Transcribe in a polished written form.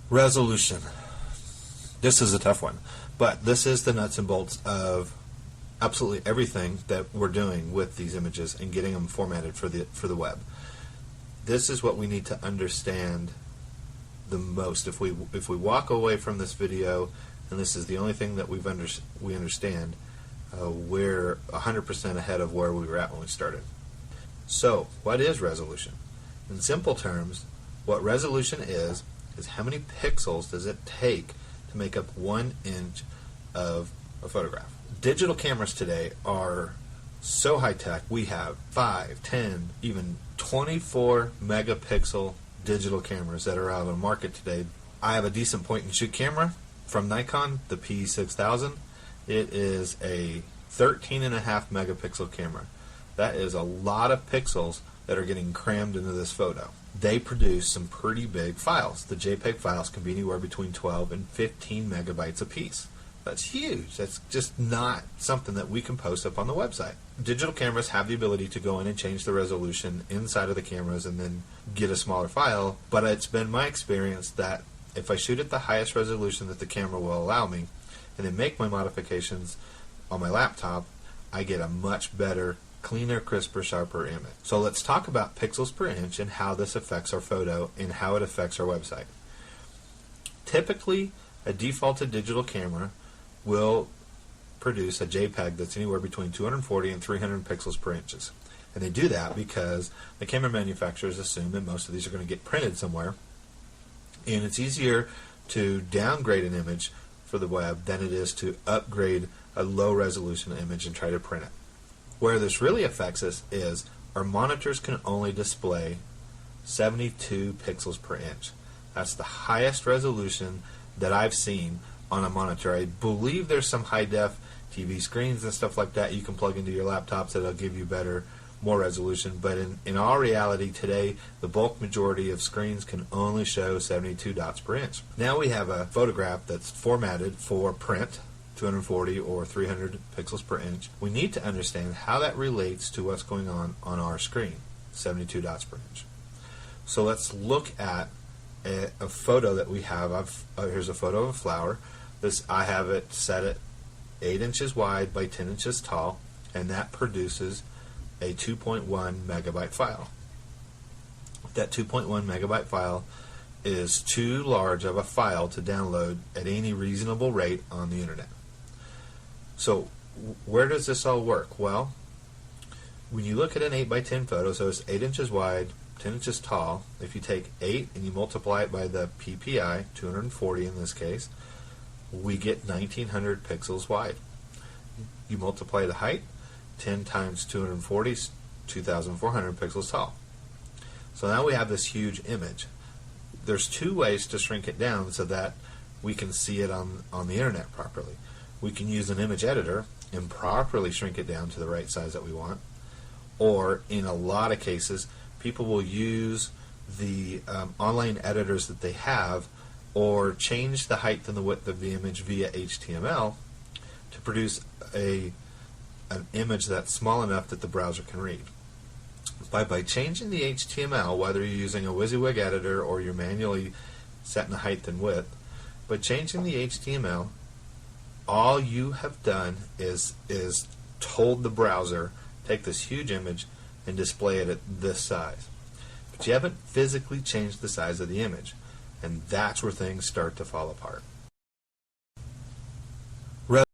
Resolution. This is a tough one, but this is the nuts and bolts of absolutely everything that we're doing with these images and getting them formatted for the web. This is what we need to understand the most. If we walk away from this video and this is the only thing that we understand, we're 100% ahead of where we were at when we started. So, what is resolution? In simple terms, what resolution is how many pixels does it take to make up 1 inch of a photograph. Digital cameras today are so high-tech. We have 5, 10, even 24 megapixel digital cameras that are out on the market today. I have a decent point-and-shoot camera from Nikon, the P6000. It is a 13.5 megapixel camera. That is a lot of pixels that are getting crammed into this photo. They produce some pretty big files. The JPEG files can be anywhere between 12 and 15 megabytes apiece. That's huge. That's just not something that we can post up on the website. Digital cameras have the ability to go in and change the resolution inside of the cameras and then get a smaller file, but it's been my experience that if I shoot at the highest resolution that the camera will allow me and then make my modifications on my laptop, I get a much better, cleaner, crisper, sharper image. So let's talk about pixels per inch and how this affects our photo and how it affects our website. Typically, a defaulted digital camera will produce a JPEG that's anywhere between 240 and 300 pixels per inches. And they do that because the camera manufacturers assume that most of these are going to get printed somewhere, and it's easier to downgrade an image for the web than it is to upgrade a low resolution image and try to print it. Where this really affects us is our monitors can only display 72 pixels per inch. That's the highest resolution that I've seen on a monitor. I believe there's some high-def TV screens and stuff like that you can plug into your laptops that'll give you better, more resolution, but in all reality today, the bulk majority of screens can only show 72 dots per inch. Now we have a photograph that's formatted for print, 240 or 300 pixels per inch. We need to understand how that relates to what's going on our screen, 72 dots per inch. So let's look at a photo that we have. Here's a photo of a flower. I have it set at 8 inches wide by 10 inches tall, and that produces a 2.1 megabyte file. That 2.1 megabyte file is too large of a file to download at any reasonable rate on the internet. So where does this all work? Well, when you look at an 8 by 10 photo, so it's 8 inches wide, 10 inches tall, if you take 8 and you multiply it by the PPI, 240 in this case, we get 1900 pixels wide. You multiply the height, 10 times 240 is 2400 pixels tall. So now we have this huge image. There's two ways to shrink it down so that we can see it on the internet properly. We can use an image editor and properly shrink it down to the right size that we want, or in a lot of cases people will use the online editors that they have or change the height and the width of the image via HTML to produce an image that's small enough that the browser can read. By changing the HTML, whether you're using a WYSIWYG editor or you're manually setting the height and width, by changing the HTML, all you have done is told the browser, take this huge image and display it at this size. But you haven't physically changed the size of the image, and that's where things start to fall apart.